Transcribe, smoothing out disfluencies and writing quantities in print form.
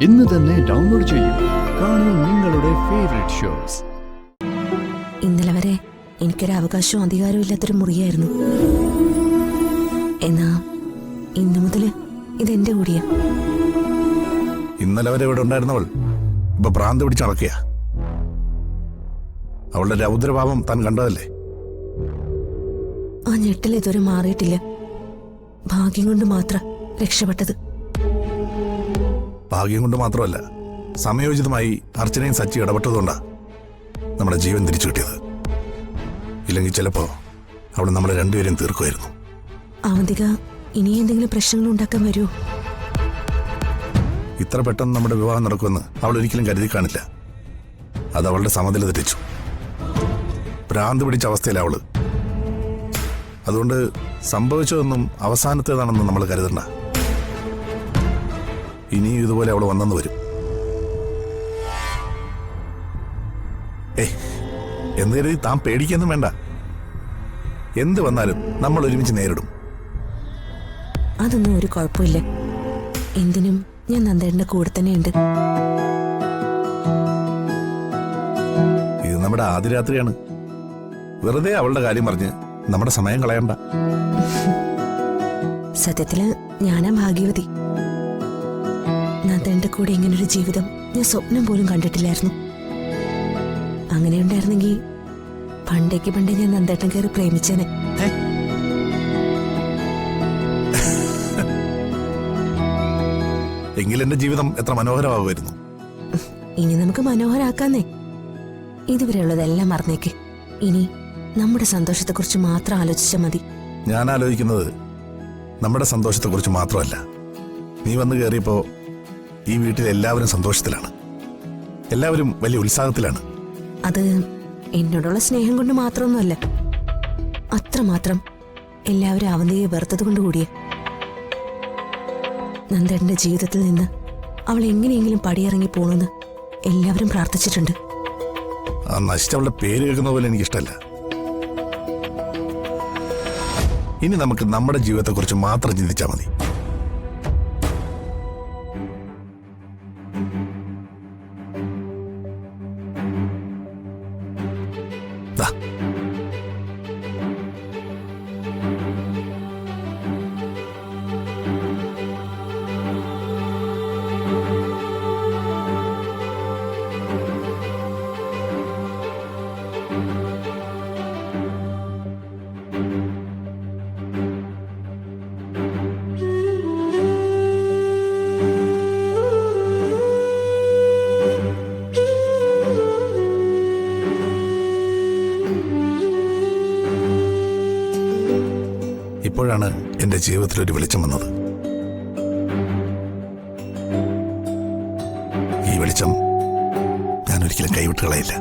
ഇന്ന് തന്നെ ഡൗൺലോഡ് ചെയ്യൂ. കാണൂ നിങ്ങളുടെ ഫേവറേറ്റ് ഷോസ്. ഇന്നലെ വരെ എനിക്കൊരു അവകാശവും അധികാരവും ഇല്ലാത്തൊരു മുറിയായിരുന്നു. എന്നാ ഇന്നു മുതല് ഇതെന്റെ കൂടിയാ. ഇന്നലെ വരെ ഇവിടെ ഉണ്ടായിരുന്നവൾ ഇപ്പൊ ഭ്രാന്ത് പിടിച്ചടക്കുക. അവളുടെ രൗദ്രഭാവം താൻ കണ്ടതല്ലേ? ആ ഞെട്ടൽ ഇതുവരെ മാറിയിട്ടില്ല. ഭാഗ്യം കൊണ്ട് മാത്രം രക്ഷപ്പെട്ടത്. ഭാഗ്യം കൊണ്ട് മാത്രമല്ല, സമയോചിതമായി അർച്ചനയും സച്ചി ഇടപെട്ടതുകൊണ്ടാ നമ്മുടെ ജീവൻ തിരിച്ചു കിട്ടിയത്. ഇല്ലെങ്കിൽ ചിലപ്പോ അവൾ നമ്മളെ രണ്ടുപേരും തീർക്കുമായിരുന്നു. അവന്തിക ഇനി എന്തെങ്കിലും പ്രശ്നങ്ങൾ ഉണ്ടാക്കാൻ വരുമോ? ഇത്ര പെട്ടെന്ന് നമ്മുടെ വിവാഹം നടക്കുമെന്ന് അവൾ ഒരിക്കലും കരുതി കാണില്ല. അത് അവളുടെ സമനില തെറ്റിച്ചു. ഭ്രാന്ത് പിടിച്ച അവസ്ഥയിലാണ് അവള്. അതുകൊണ്ട് സംഭവിച്ചതൊന്നും അവസാനത്തേതാണെന്ന് നമ്മൾ കരുതണ്ട. ഇനിയും ഇതുപോലെ അവൾ വന്നെന്ന് വരും. എന്ന് കരുതി താൻ പേടിക്കൊന്നും വേണ്ട. എന്ത് വന്നാലും നമ്മൾ ഒരുമിച്ച് നേരിടും. അതൊന്നും ഒരു കുഴപ്പമില്ല. എന്തിനും ഞാൻ നന്ദേട്ടന്റെ കൂടെ തന്നെയുണ്ട്. ഇത് നമ്മുടെ ആദ്യ രാത്രിയാണ്. വെറുതെ അവളുടെ കാര്യം പറഞ്ഞ് നമ്മുടെ സമയം കളയണ്ട. സത്യത്തില് ഞാനാ ഭാഗ്യവതി. നന്ദേട്ടന്റെ കൂടെ ഇങ്ങനൊരു ജീവിതം ഞാൻ സ്വപ്നം പോലും കണ്ടിട്ടില്ലായിരുന്നു. അങ്ങനെ ഉണ്ടായിരുന്നെങ്കിൽ പണ്ടേ ഞാൻ നന്ദേട്ടൻ കയറി പ്രേമിച്ചേനെ. എങ്കിൽ എന്റെ ജീവിതം എത്ര മനോഹരമാകുമായിരുന്നു. ഇനി നമുക്ക് മനോഹരാക്കാന്നേ. ഇതുവരെയുള്ളതെല്ലാം മറന്നേക്ക്. ഇനി നമ്മുടെ സന്തോഷത്തെക്കുറിച്ച് മാത്രം ആലോചിച്ചാൽ മതി. ഞാൻ ആലോചിക്കുന്നത് നമ്മുടെ സന്തോഷത്തെക്കുറിച്ച് മാത്രമല്ല. നീ വന്നു കയറിയപ്പോ ഈ വീട്ടിൽ എല്ലാവരും സന്തോഷത്തിലാണ്. എല്ലാവരും വലിയ ഉത്സാഹത്തിലാണ്. അത് എന്നോടുള്ള സ്നേഹം കൊണ്ട് മാത്രമൊന്നുമല്ല. അത്രമാത്രം എല്ലാവരും അവന്തിയെ വെറുത്തത് കൊണ്ട് കൂടിയേ. നന്ദേട്ടന്റെ ജീവിതത്തിൽ നിന്ന് അവൾ എങ്ങനെയെങ്കിലും പടിയിറങ്ങി പോണെന്ന് എല്ലാവരും പ്രാർത്ഥിച്ചിട്ടുണ്ട്. ആ നശിച്ചവളുടെ പേര് കേൾക്കുന്ന പോലെ എനിക്കിഷ്ടമല്ല. ഇനി നമുക്ക് നമ്മുടെ ജീവിതത്തെക്കുറിച്ച് മാത്രം ചിന്തിച്ചാൽ മതി. ഇപ്പോഴാണ് എന്റെ ജീവിതത്തിൽ ഒരു വെളിച്ചം വന്നത്. ഈ വെളിച്ചം ഞാൻ ഒരിക്കലും കൈവിട്ട് കളയില്ല.